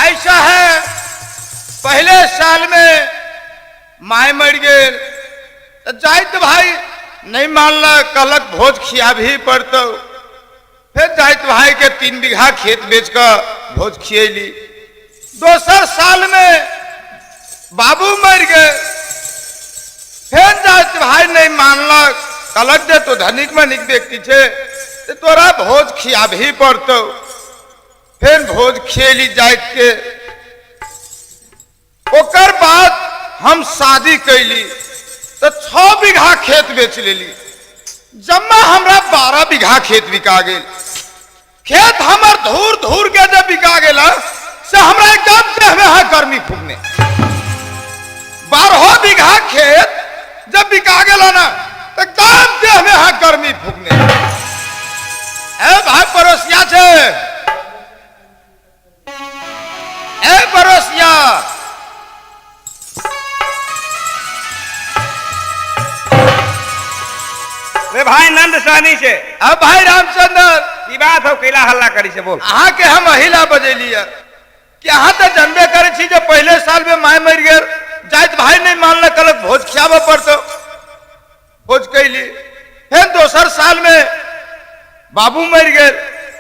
ऐसा है पहले साल में माए मर गए जाइत भाई नहीं मानला कलक भोज खिया भी पड़तो फिर जाइत भाई के 3 बीघा खेत बेच कर भोज खियली। दोसर साल में बाबू मर गए फिर जाइत भाई नहीं मानला कलक दे तो धनिक मनिक व्यक्ति छे तोरा भोज खिया भी पड़तो फिर भोज खियली जाइत के। ओकर बाद हम शादी कैली तो 6 बीघा खेत बेच लेली। जम्मा हमरा 12 बीघा खेत बिका गेल। खेत हमर धूर धूर के जब बिका गेला से हमरा एकदम देह में है गर्मी फूकने। 12 बीघा खेत जब बिका गेला ना तो एकदम देह में है गर्मी फूकने। ए भाई पड़ोसिया छे ए पड़ोसिया रे भाई नंद सहनी से अब भाई रामचंद्र की बात हो कैला हल्ला करी से बोल। अहाँ के हम अहिला बजेली कि अहाँ तो जानबे करे छी जो पहले साल में माय मर गए जाइत भाई नहीं मानल कलक भोज खियाबे पड़तो भोज कैली। फिर दोसर साल में बाबू मर गए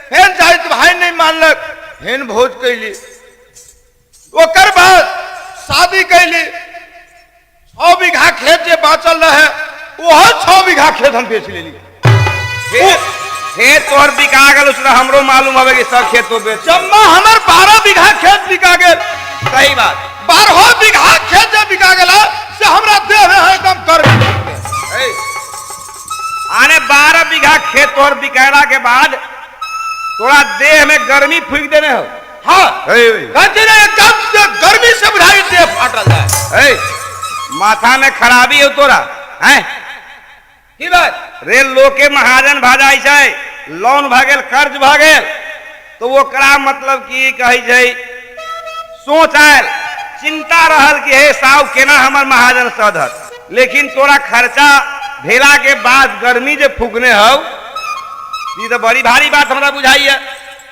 फिर जाइत भाई नहीं मानलक फिर भोज कैली। ओकर बाद शादी कैली। 6 बीघा खेत जे बाँचल रहे वह 6 बीघा खेत हम बेच लेली। खेत तोहर बिका गल उसने हमरो मालूम हवे कि सब खेत तो बेच जम्मा हमर 12 बीघा खेत बिका गेल। सही बात 12 बीघा खेत जब बिका गेला से हमरा देह में एकदम गर्मी आने 12 बीघा खेत तोहर बिकाला के बाद तोरा देह में गर्मी फूक देने हो। हाँ कहते ना एकदम से गर्मी से बुझाई देह फाटल जाए। माथा में खराबी हो तोरा हैं की बात रे लोके महाजन भाजाई छै लोन भागेल कर्ज भागेल तो वो करा मतलब की कही छै सोच आयल चिंता रहल कि हे साहब केना हमर महाजन सधत। लेकिन तोरा खर्चा भेला के बाद गर्मी जे फूकने हो ये तो बड़ी भारी बात हमरा बुझाई है।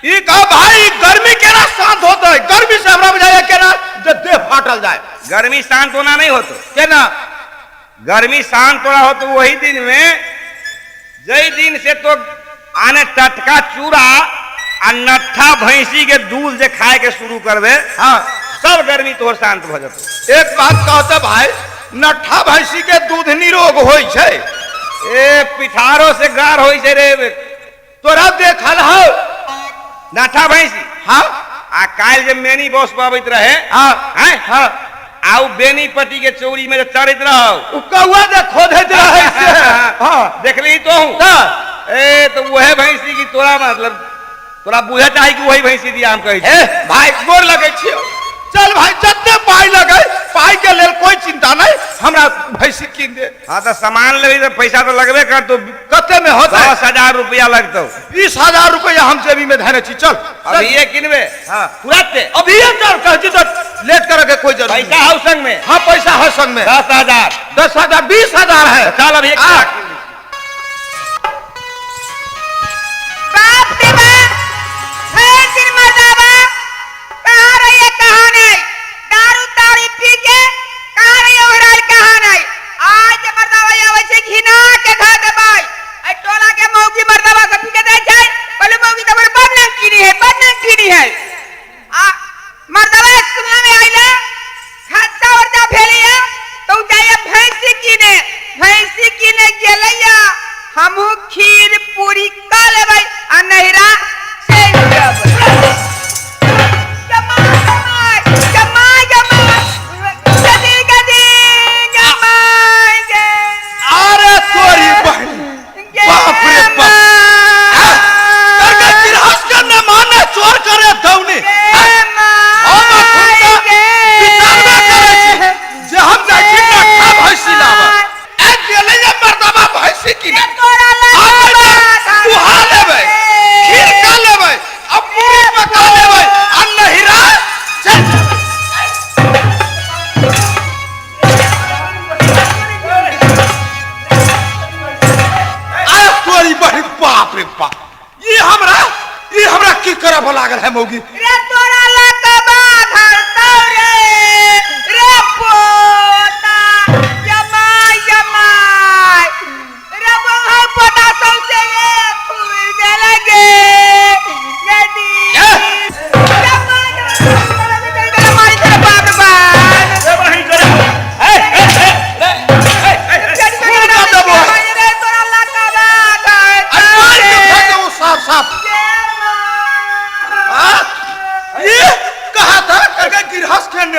ई कहा भाई गर्मी केना शांत होता है गर्मी से हमरा बुझाया केना जे देह फाटल जाए। गर्मी शांत होना नहीं होतो केना गर्मी शांत होना हो तो वही दिन में जई दिन से तो आने टटका चूड़ा आ नट्ठा भैंसी के दूध जे खाए के शुरू करबे हाँ सब गर्मी तोहर शांत भ जतो। एक बात कहते भाई नट्ठा भैंसी के दूध निरोग होई छै ए पिठारो से गार होई छै रे तोरा देखल हो नट्ठा भैंसी। हाँ आ काल जे मेनी बॉस पाबैत रहे हाँ हैं हाँ आउ बेनी पट्टी के चौरी में चढ़त रहो उ कौआ जे खोदत रहे से हाँ देखली तो ए तो वह भैंसी की तोरा मतलब तोरा बुझे चाही कि वही भैंसी दिया हम कहे ए भाई गोर लगे छियो चल भाई जत्ते पाई लगे पाई के लेल कोई चिंता नहीं हमरा भैंसी कीन दे। हाँ तो सामान लेबी तो पैसा तो लगबे कर तो कते में होता 10,000 रुपया लगतो। 20,000 रुपया हम जेबी में धरे छी चल अभी ये किनबे हाँ तुरंत अभी ये चल कह तो लेट करे के कोई जरूरत पैसा हो संग में हाँ पैसा है संग में 10,000 10,000 20,000 है। चल अभी बाप रे बाप है दिन मर्दाबा कहाँ रही कहाँ नहीं दारू तारी पी के कहाँ रही ओहराल कहाँ नहीं आज मर्दाबा आवे छे घिना के खा दे भाई ए टोला के मौगी मर्दाबा सब के दे छै बोले मौगी तो बदनाम कीनी है आ मर्दाबा सुनने में आइले खर्चा वर्चा भेलिया तो जाए भैंसी कीने गेलैया हमहू खीर पूरी का लेबै आ नहिरा से अरे तोरी बहन बाप रे बाप करके गिरहस का न माने चोर करे दौनी हम खुदा विचारबे करे छी जे हम जाय छी नट्ठा भैंसी लावा ए गेले ये मर्दाबा भैंसी की तू हा लेबै खीर का लेबै अब पूरी पका लेबै आ नहिरा चल बाप रे बाप ये हमरा की करब लागल है मौगी रे तोरा ला के बाद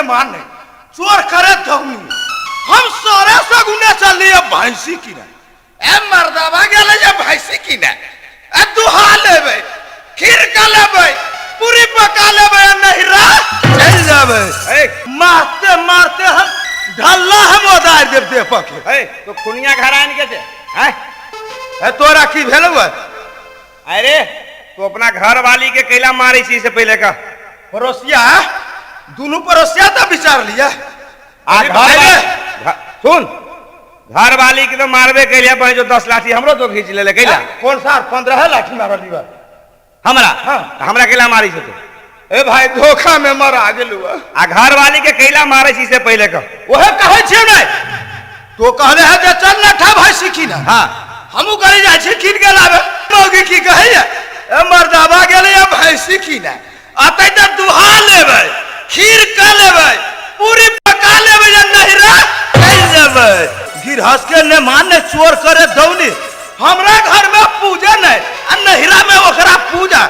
मान नहीं चोर करे धौनी हम सारे सगुने चल लिए भैंसी की ना ए मर्दावा गेले जे भैंसी की ना ए दुहा लेबे खीर का लेबे पूरी पका लेबे नहिरा चल जाबे ए मारते मारते हम ढल्ला हम उधार देव दे पके ए तो खुनिया घर आन के छे हैं ए तोरा की भेल हुआ अरे तो अपना घर वाली के कैला मारे छी से पहले का पड़ोसिया दोनों पड़ोसिया तो विचार लिया आ सुन घर वाली के तो मारबे कैलिया भाई जो 10 लाठी हमरो तो खींच ले कैला कौन सा 15 लाठी मारल लिया हमरा हाँ। हमरा कैला मारी छे तो ए भाई धोखा में मरा गेलुआ आ घर वाली के कैला मारे छी से पहले का ओहे कहे छे नहीं तो कहले है जे चल ना ठा भाई सीखी ना हां हमू करे जाय छी कीन के लावे मौगी की कहे ए मर्दावा गेले या भैंसी की ना अतै त दुहा लेबे खीर का लेबे पूरी पका लेबे या नहिरा चल जेबे गिरहस के ने माने चोर करे दौनी हमरा घर में पूजा नहीं आ नहिरा में ओकरा पूजा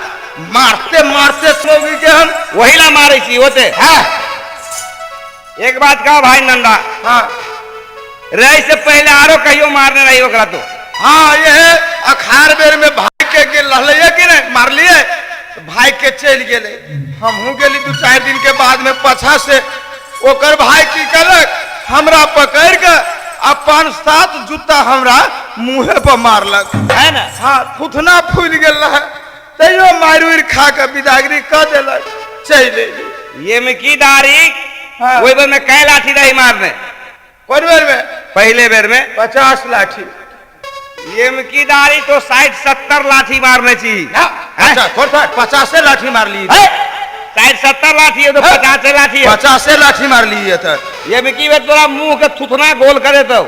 मारते मारते मौगी के हम वही ला मारे छी होते हां एक बात कहा भाई नंदा हां रही से पहले आरो कहियो मारने रही ओकरा तो हाँ ये अखार बेर में भाई के गेल रहले कि नहीं मार लिए भाई के चल गेले हमहू गेली 2-4 दिन के बाद में पछा से ओकर भाई की करक हमरा पकड़ के आ 5-7 जूता हमरा मुंहे पर मारलक है ना हाँ थुथना फूल गेल रहे तैयो मार उड़ खा के विदागरी कर देलक चल एली ये में की दारी हाँ। वही बेर में कै लाठी रही मारने कौन बेर में पहले बेर में 50 लाठी ये में की दारी तो 60-70 लाठी मारने छी अच्छा कौन था 50 लाठी मार ली 60-70 लाठी है तो 50 लाठी है 50 लाठी मार ली था ये में की बेर तोरा मुंह के थुथना गोल करे तो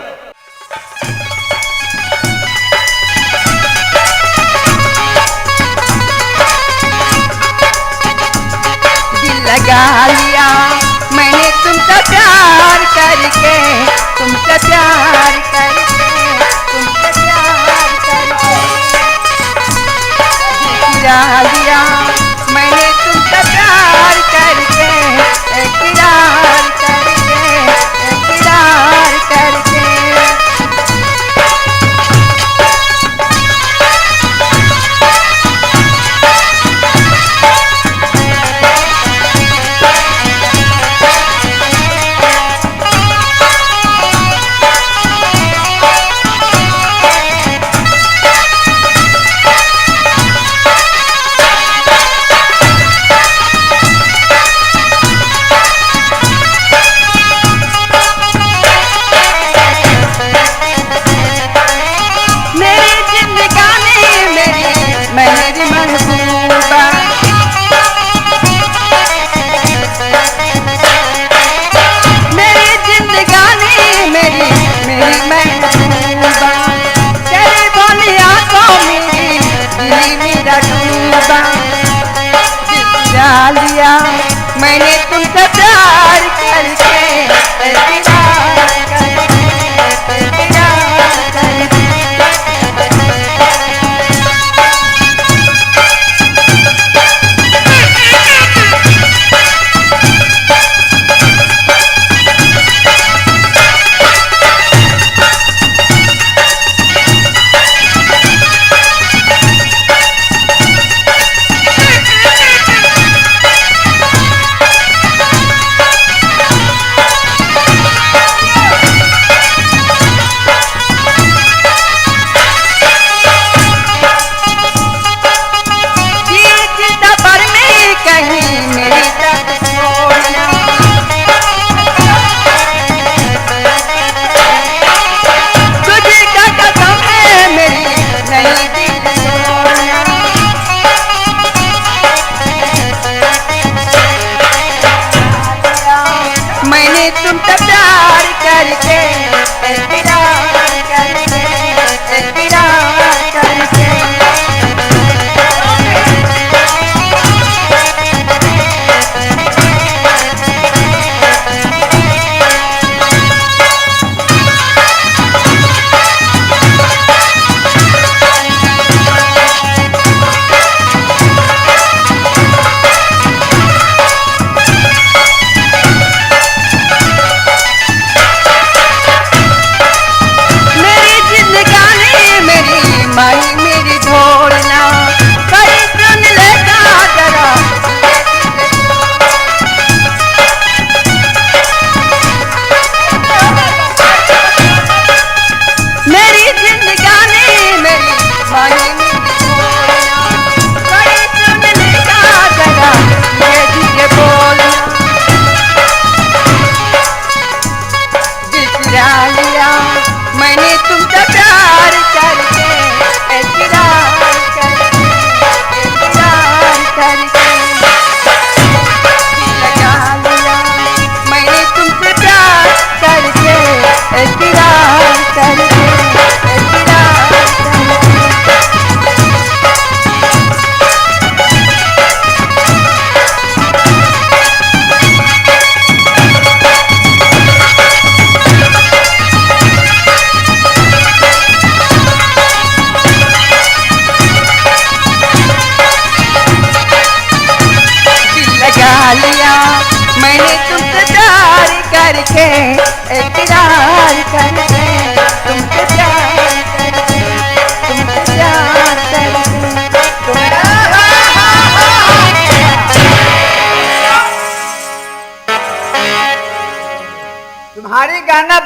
दिल लगा लिया मैंने तुमसे प्यार करके तुमसे प्यार करके तुमसे प्यार करके दिल गिरा लिया मैंने तुमसे प्यार करके इकरार करके इकरार करके लिया मैंने तुमसे प्यार करके इकरार करके इकरार करके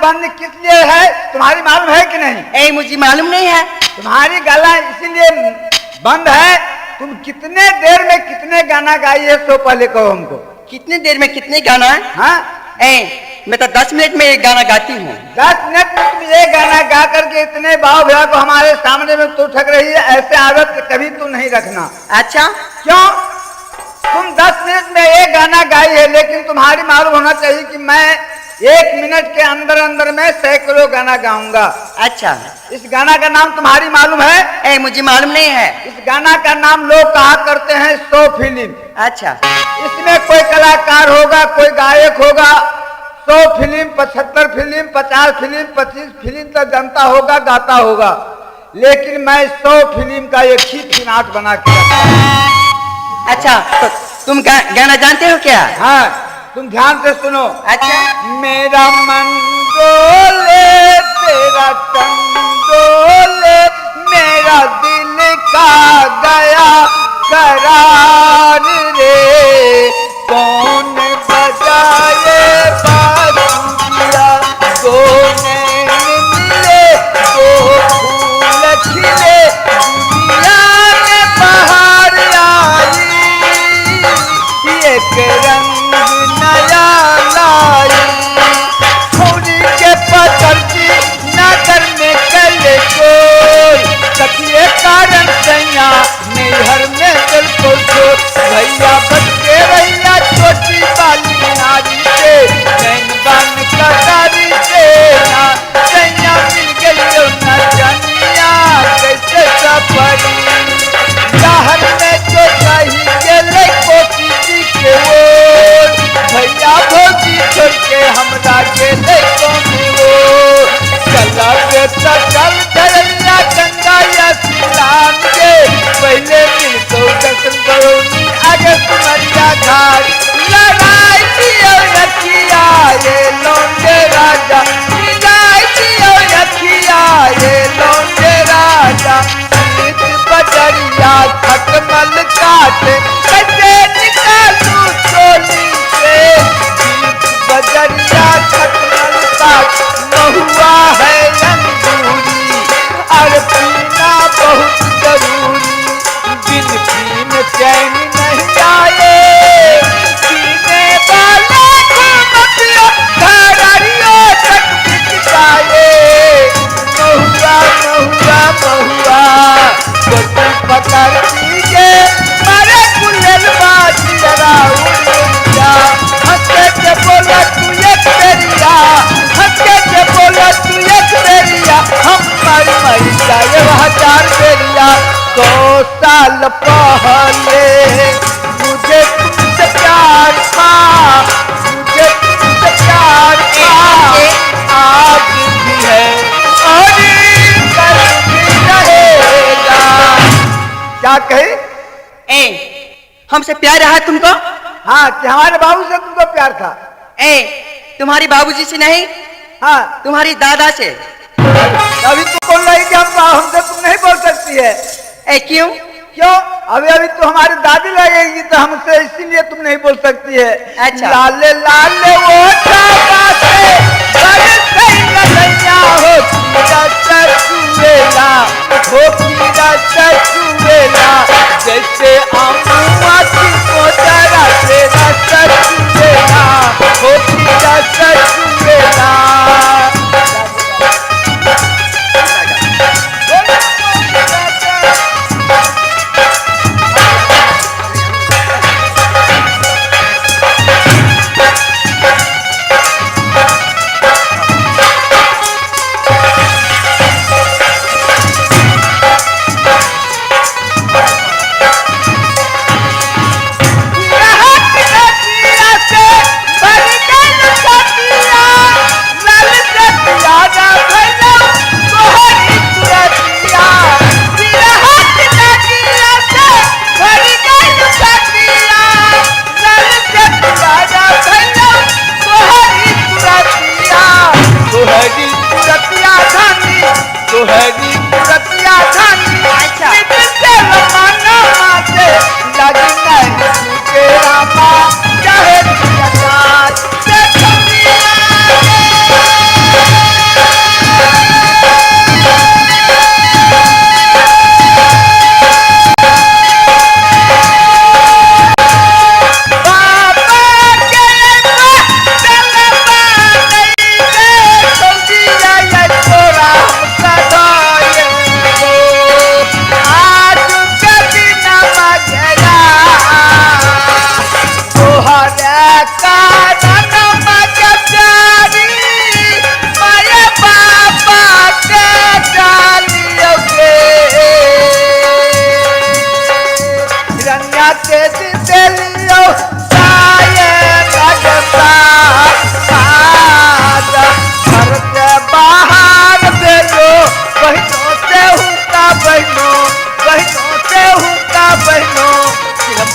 बंद किस लिए है तुम्हारी मालूम है कि नहीं? ए मुझे मालूम नहीं है। तुम्हारी गला इसीलिए बंद है, तुम कितने देर में कितने गाना गाई है सो पहले कहो हमको। कितने देर में कितने गाना है? हाँ, मैं तो 10 मिनट में एक गाना गाती हूँ। 10 मिनट में तुम ये गाना गा करके इतने भाव भैया को हमारे सामने में तू ठग रही है, ऐसे आदत कभी तू नहीं रखना। अच्छा क्यों? तुम 10 मिनट में एक गाना गाई है, लेकिन तुम्हारी मालूम होना चाहिए कि मैं 1 मिनट के अंदर अंदर में सैकड़ों गाना गाऊंगा। अच्छा, इस गाना का नाम तुम्हारी मालूम है? मुझे मालूम नहीं है। इस गाना का नाम लोग कहा करते हैं 100 फिल्म। अच्छा, इसमें कोई कलाकार होगा, कोई गायक होगा, 100 फिल्म, 75 फिल्म, 50 फिल्म, 25 फिल्म तक जनता होगा, गाता होगा, लेकिन मैं 100 फिल्म का एक ही फिनाट बना के रखा हूं। अच्छा, तो तुम गाना जानते हो क्या? हाँ, तुम ध्यान से सुनो। अच्छा, मेरा मन डोले, तेरा तन डोले, मेरा दिल का गया करार रे, कौन बजाए बांसुरिया, दो नैन मिले, दो फूल खिले, दुनिया में बहार आई, एक रंग नया लाई, छोरी के पकड़ती नगर में कल कोई, सखिए कारण सैया नैहर में दिल को भैया बच्चे भैया छोटी बाली नारी से, नैन बन कटारी से ना सैया मिल गई न जनिया कैसे सफरी, शहर में जो कही गेले कोठी के ओर, भैया भौजी छोड़ के हमरा गेले कौन वो, चला के चल धरैया गंगा या सिलान के, पहले मिलतो दर्शन करोनी आगे सुमरिया घाट, लड़ाई दियो रखिया ये लौंडे राजा, लड़ाई दियो रखिया ये लौंडे राजा, नीत बजरिया खटमल काटे, कैसे निकालू चोली से, नीत बजरिया खटमल काट, महुआ है अंगूरी, और पीना बहुत जरूरी, बिन पीन चैन नहीं आए, पीने वाले को मत पियो, घरारियों तक बिक जाए, महुआ महुआ महुआ, गोटी पकड़ पीके मारे कुल्हड़ बाजी जरा उड़िया, हंसते के बोला तू एक तेरिया, हंसते के बोला तू एक तेरिया, हम मर जाए वह 4 तेरिया, 100 साल पहले मुझे तुमसे प्यार था, मुझे तुमसे प्यार था, आज भी है और कल भी रहेगा। क्या कही? हमसे प्यार रहा तुमको? हाँ, कि हमारे बाबू से तुमको प्यार था। तुम्हारी बाबूजी से नहीं, हाँ, तुम्हारी दादा से। अभी तू बोल रही कि हमसे तुम नहीं बोल सकती है। क्यों? क्यों? अभी तो हमारी दादी लगेगी तो हमसे, इसीलिए तुम नहीं बोल सकती है। अच्छा। लाले लाले वो जैसे अमुआ की कोतरा से रस चुएला, हो की रस चुएला।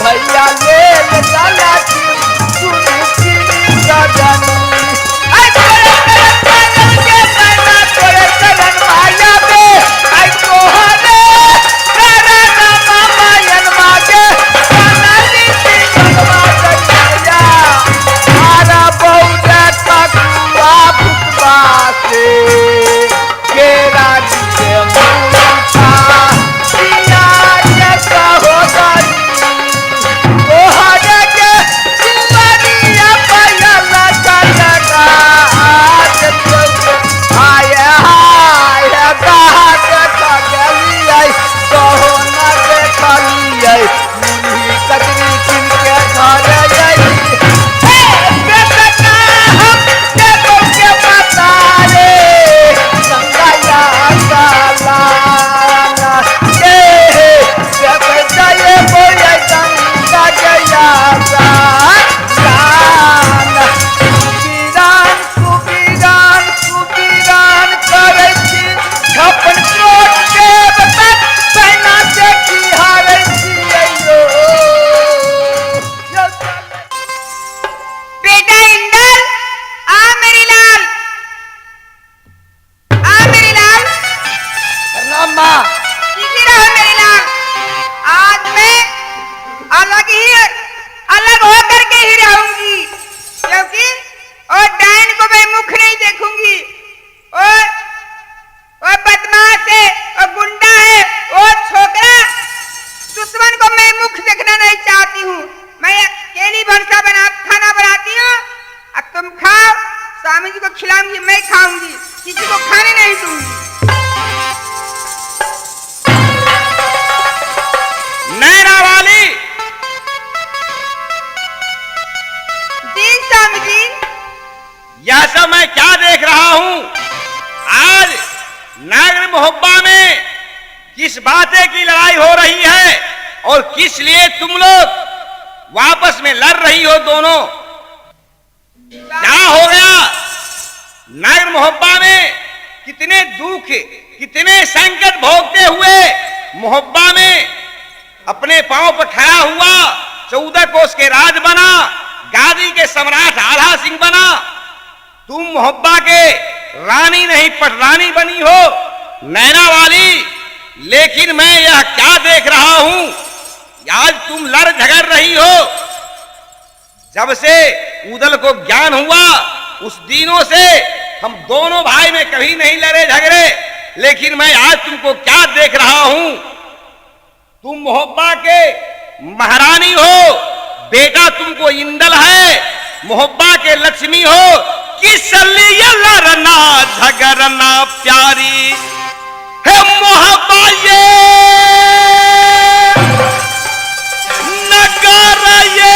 भैया ले ले जाला की सुनी सुनी सजनी आई तोरे चरण के बना तोरे चरण माया बे आई तोहरे तेरा नाम मायन मागे बनाली की भगवा गैया आरा बहुते ठकुआ भुतबा से केरा के मुंठा पिया के सहोदरी तोहरे के सिमरिया पयला चलगा आये हाय कहा के खगलियै कहो न देखलियै मुनी कतरी किन के घर जाई हे बेटा हम के तो के पता रे संगया साला के बेटा ये बोले संगा गया सा सुबीरान सुबीरान करे छी छप्पन करोड़ के बता पहना देखी हारे छी अयो बेटा इंदल आ मेरी लाल आ मेरी लाल प्रणाम माँ सीधी रहो मेरी लाल आज मैं अलग होकर के ही रहूंगी क्योंकि और डायन को मैं मुख नहीं देखूंगी और बदमाश है और गुंडा है और छोकरा दुश्मन को मैं मुख देखना नहीं चाहती हूँ मैं अकेली खाना बनाती हूँ अब तुम खाओ स्वामी जी को खिलाऊंगी मैं खाऊंगी किसी को खाने नहीं दूंगी नैना वाली जी स्वामी जी यह सब मैं क्या देख रहा हूं? आज नागर मोहब्बा में किस बातें की लड़ाई हो रही है और किस लिए तुम लोग वापस में लड़ रही हो दोनों? क्या हो गया? नागर मोहब्बा में कितने दुख कितने संकट भोगते हुए मोहब्बा में अपने पांव पर खड़ा हुआ 14 कोस के राज बना, गादी के सम्राट आल्हा सिंह बना। तुम मोहब्बा के रानी नहीं पटरानी बनी हो नैना वाली। लेकिन मैं यह क्या देख रहा हूं? आज तुम लड़ झगड़ रही हो। जब से उदल को ज्ञान हुआ उस दिनों से हम दोनों भाई में कभी नहीं लड़े झगड़े, लेकिन मैं आज तुमको क्या देख रहा हूं? तुम मोहब्बा के महारानी हो, बेटा तुमको इंदल है, मोहब्बा के लक्ष्मी हो। किस लिए लड़ना झगड़ना प्यारी है मोहब्बा ये नगर ये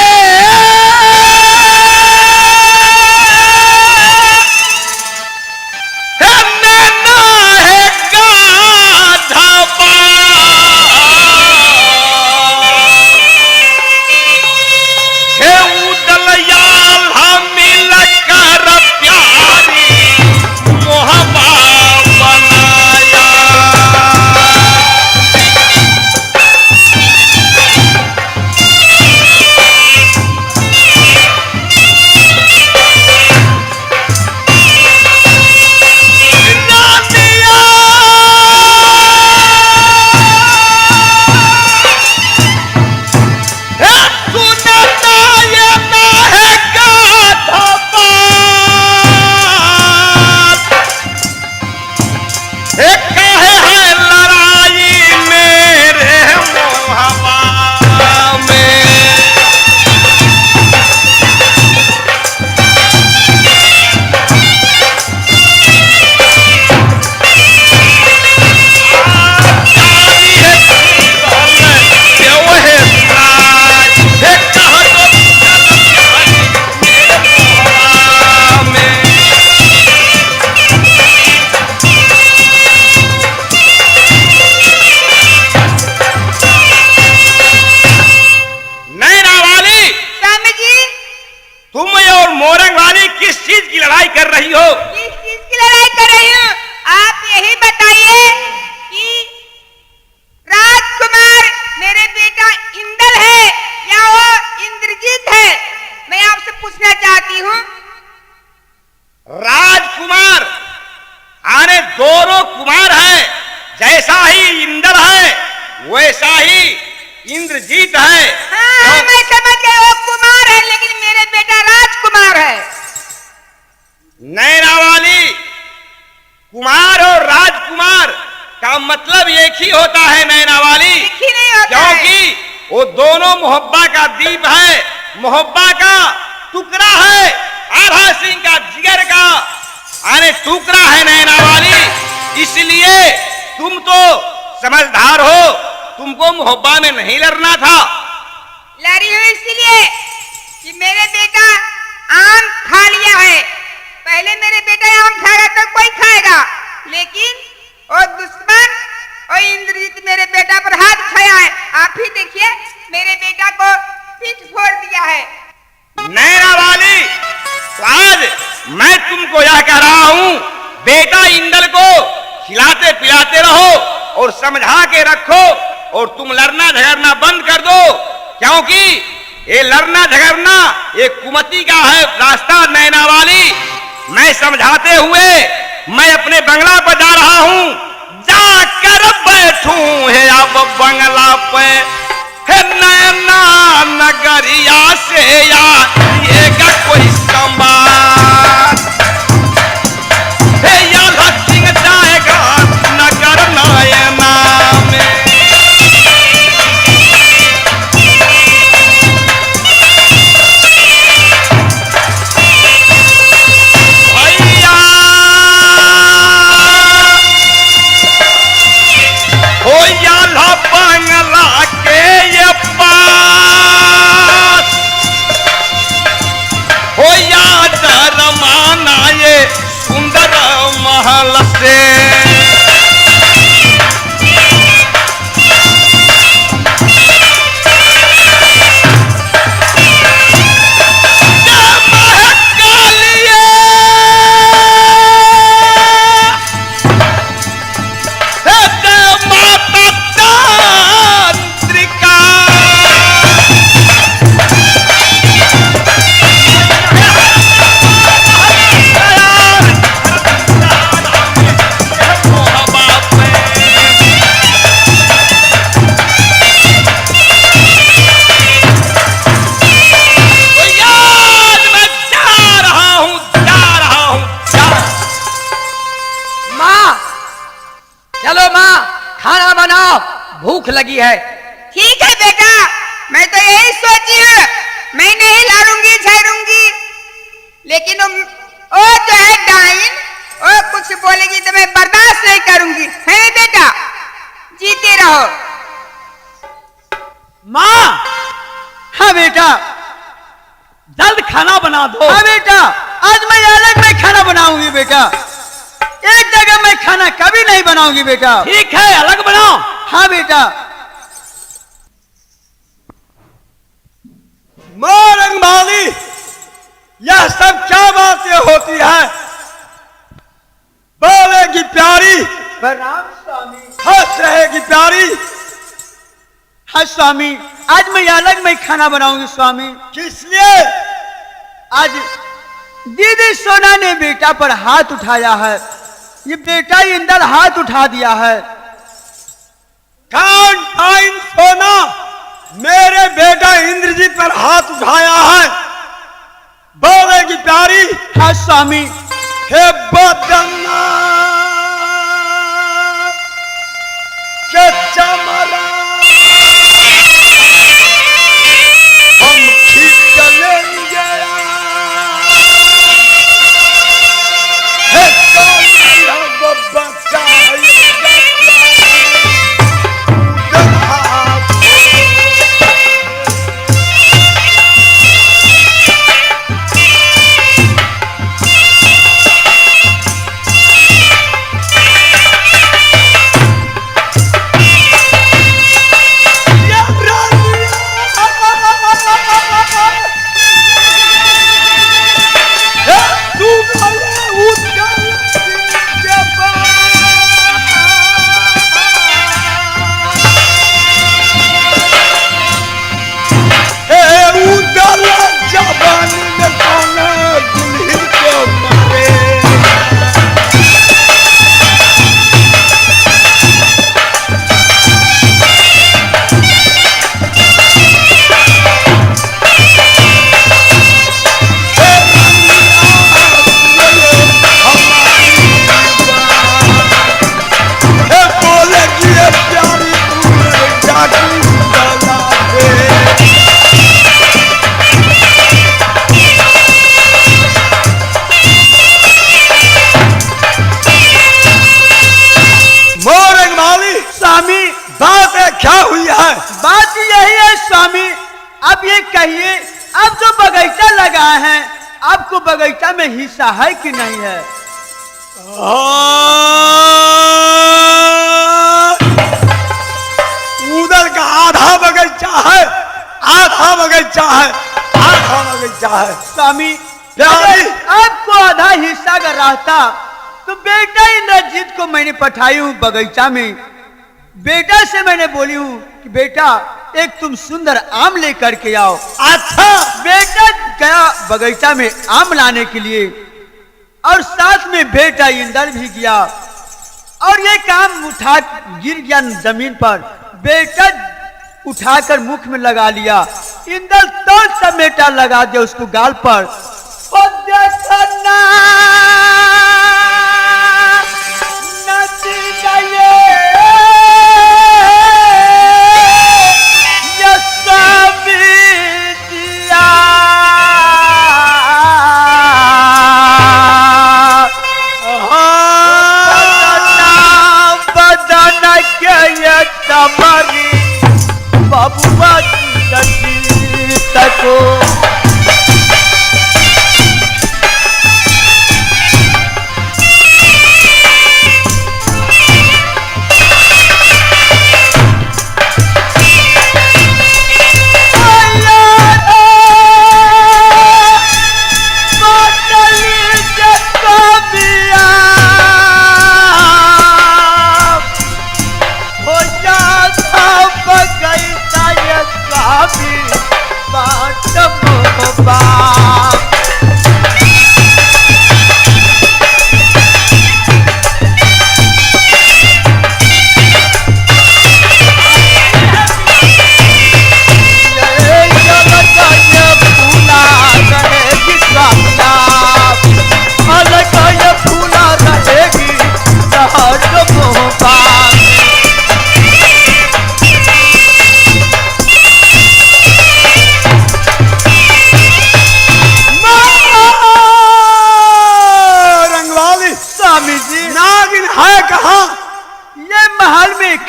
है नैना है गाढ़ा हे उदलयाल हम मिलकर प्यारी मोहब्बा बनाया। कर रही हो? किस चीज की लड़ाई कर रही हूँ? आप यही बताइए कि राजकुमार मेरे बेटा इंदल है वैसा ही इंद्रजीत है। हाँ, मैं समझ गई, वो कुमार है, लेकिन मेरे बेटा राजकुमार है। नैना वाली, कुमार और राजकुमार का मतलब एक ही होता है नैना वाली, एक ही नहीं होता है। क्योंकि वो दोनों मोहब्बा का दीप है, मोहब्बा का टुकड़ा है, आभा सिंह का जिगर का अरे टुकड़ा है नैना वाली। इसलिए तुम तो समझदार हो, तुमको मोहब्बा में नहीं लड़ना था। लड़ी हुई इसलिए कि मेरे बेटा आम खा लिया है। पहले मेरे बेटा आम खाएगा तो कोई खाएगा, लेकिन वो दुश्मन और इंद्रजीत मेरे बेटा पर हाथ उठाया है। आप ही देखिए, मेरे बेटा को पीठ फोड़ दिया है। नैना वाली, तो आज मैं तुमको यह कह रहा हूं, बेटा इंदल को खिलाते पिलाते रहो और समझा के रखो, और तुम लड़ना झगड़ना बंद कर दो, क्योंकि ये लड़ना झगड़ना ये कुमति का है रास्ता। नैना वाली, मैं समझाते हुए मैं अपने बंगला पर जा रहा हूं, जाकर बैठूं है अब बंगला पे, है नैना नगरिया से आएगा कोई संवाद, है या लक्ष्मी जाएगा नगर नयना में। बंगला के ये पास हो या जरमाना ये सुंदर महल से, भूख लगी है। ठीक है बेटा, मैं तो यही सोची हूँ, मैं नहीं लड़ूंगी झगड़ूंगी, लेकिन वो जो है डाइन, वो कुछ बोलेगी तो मैं बर्दाश्त नहीं करूंगी। है बेटा, जीते रहो। माँ, हाँ बेटा, जल्द खाना बना दो। हाँ बेटा, आज मैं अलग में खाना बनाऊंगी बेटा, एक जगह मैं खाना कभी नहीं बनाऊंगी बेटा। ठीक है, अलग बनाओ। हाँ बेटा। मोरंग माली, यह सब क्या बातें होती है? बोलेगी प्यारी, प्रणाम स्वामी। हंस रहेगी प्यारी। हाँ स्वामी, आज मैं अलग में खाना बनाऊंगी स्वामी। किस लिए? आज दीदी सोना ने बेटा पर हाथ उठाया है, ये बेटा इंदल हाथ उठा दिया है। कौन टाइम सोना मेरे बेटा इंद्रजीत पर हाथ उठाया है? बोलेगी प्यारी। हाँ स्वामी। हे बदन्ना के चमरा, हम खींच लेंगे। हे कौन वो बचाएगा कहिए, अब जो बगीचा लगा है, आपको बगीचा में हिस्सा है कि नहीं है? उधर का आधा बगीचा है, आधा बगीचा है, आधा बगीचा है। स्वामी, प्यारी। अगर आपको आधा हिस्सा अगर रहता तो बेटा इंद्रजीत को मैंने पठाई हूँ बगीचा में। बेटा से मैंने बोली हूँ कि बेटा एक तुम सुंदर आम लेकर के आओ। अच्छा, बेटा गया बगीचा में आम लाने के लिए और साथ में बेटा इंदर भी गया और ये काम उठा गिर गया जमीन पर। बेटा उठाकर मुख में लगा लिया, इंदर तो समेटा लगा दिया उसको गाल पर। और देखना नदी गए बबुआ को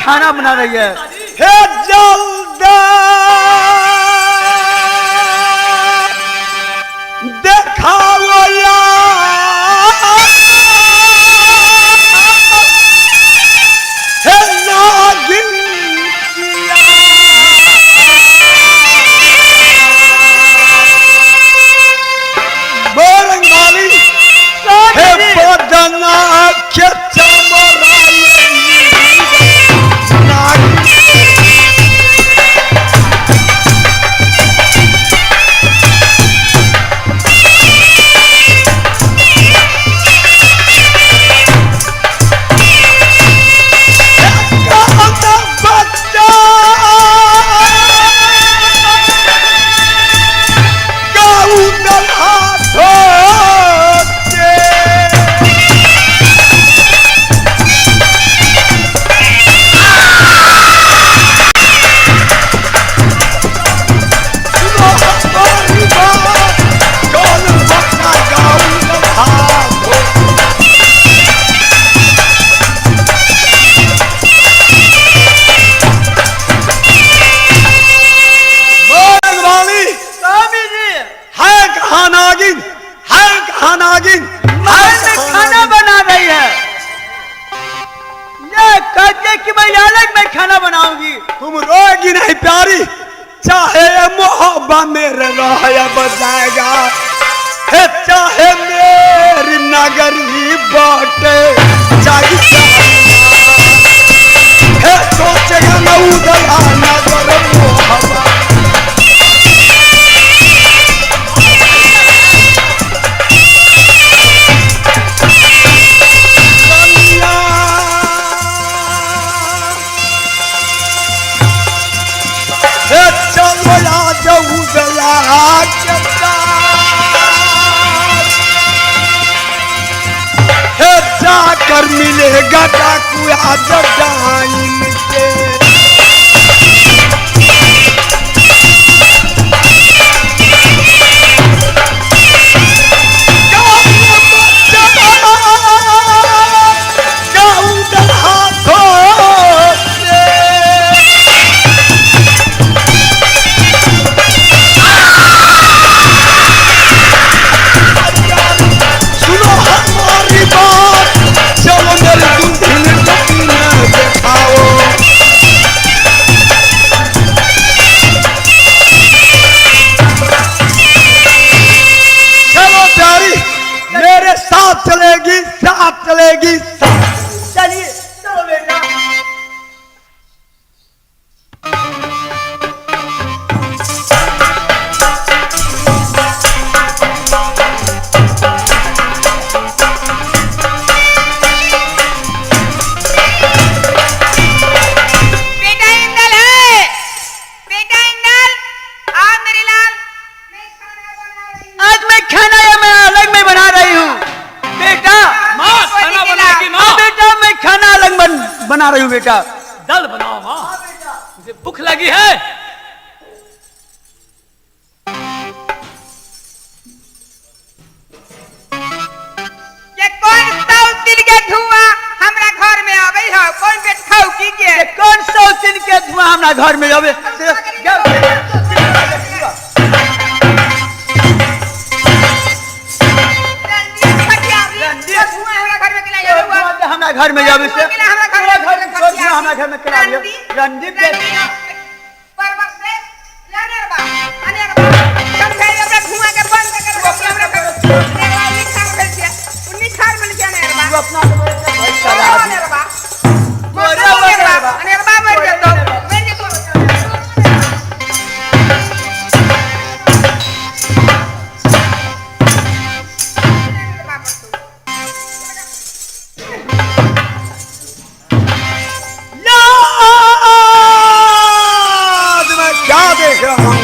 खाना बना रही है। हे जल्दी देखाओ यार, हे नागिन बोरंग वाली, हे बदना के खाना बना रही है। ये कहते कि मैं अलग में खाना बनाऊंगी। तुम रोएगी नहीं प्यारी, चाहे मोहब्बत मेरे रह बजाएगा, है चाहे मेरी नगरी बाटे जागी है, सोचेगा न उदया नगर मोहब्बत। जाकर मिलेगा डाकू आज डाइन के, रही हूँ बेटा। दल बनाओ माँ, मुझे भूख लगी है। ये कौन साउथ के धुआं हमरा घर में आवे है? कौन बैठाऊ की के? ये कौन सौ दिन के धुआं हमारा घर में जावे? हमारा घर में जावे से हमारा घर में करा दियो रणदीप के पर्वत से अनेरबा समझे हमरा धुआं के बंद कर हमरा नेवाली खान भेल छै 19 खान मिल के अनेरबा तू अपना भाई चला अनेरबा अनेरबा मर जेतो मैं जे क्या देख रहा हूँ?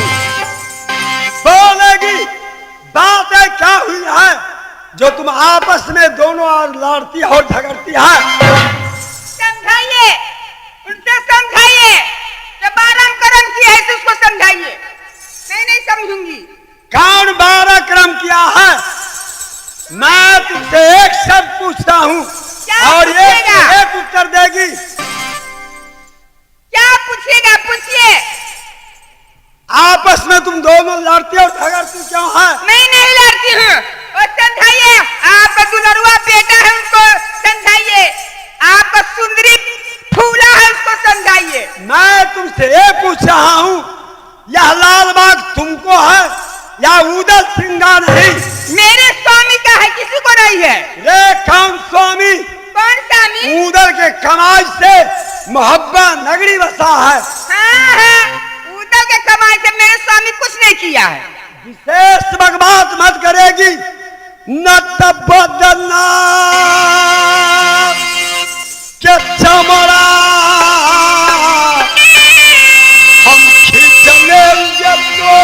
बोलेगी बातें क्या हुई है जो तुम आपस में दोनों और लड़ती और झगड़ती है? समझाइए, उनसे समझाइए। जब बारह कर्म किया है तो उसको समझाइए। मैं नहीं समझूंगी। कौन 12 क्रम किया है? मैं तुझसे एक शब्द पूछता हूँ क्या और पूछेगा? एक उत्तर देगी। क्या पूछिएगा? पूछिए। आपस में तुम दोनों लड़ती और झगड़ती क्यों है? मैं नहीं लड़ती हूँ। और समझाइए, आपका दुलरुआ बेटा है उसको समझाइए। आपका सुंदरी फूला है उसको समझाइए। मैं तुमसे ये पूछ रहा हूँ, यह लाल बाग तुमको है या उदल सिंगा नहीं? मेरे स्वामी का है, किसी को नहीं है। रे कौन स्वामी? कौन स्वामी? उदल के कमाई से मोहब्बा नगरी बसा है। हाँ, उदल के कमाई से मेरे स्वामी कुछ नहीं किया है। विशेष बकवास मत करेगी, न तब बदलना के चमड़ा हम खींच लेंगे तो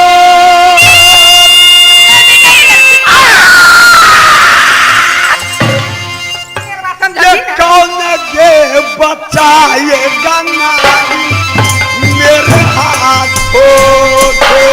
ये कौन गे बचाएगा नारी मेरे हाथों से?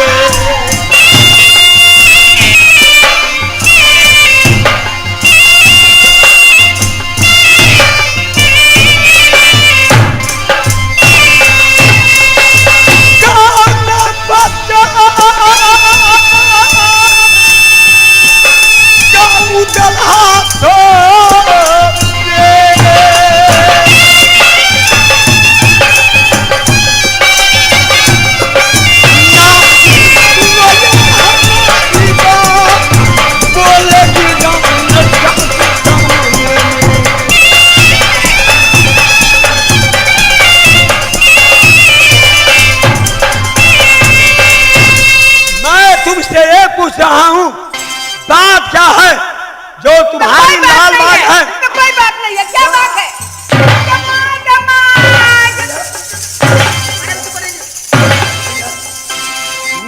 तुमसे ये पूछ रहा हूँ, बात क्या है जो तुम्हारी लाल बात है? तो कोई बात नहीं है। क्या बात है? कमाई, कमाई।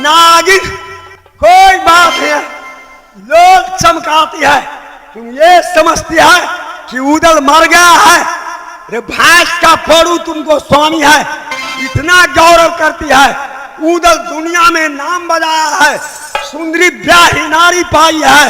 नागिन कोई बात है, लोग चमकाती है। तुम ये समझती है कि उदल मर गया है? रे भैंस का पड़ू तुमको स्वामी है, इतना गौरव करती है। उदल दुनिया में नाम बजाया है, सुंदरी ब्याही नारी पाई है।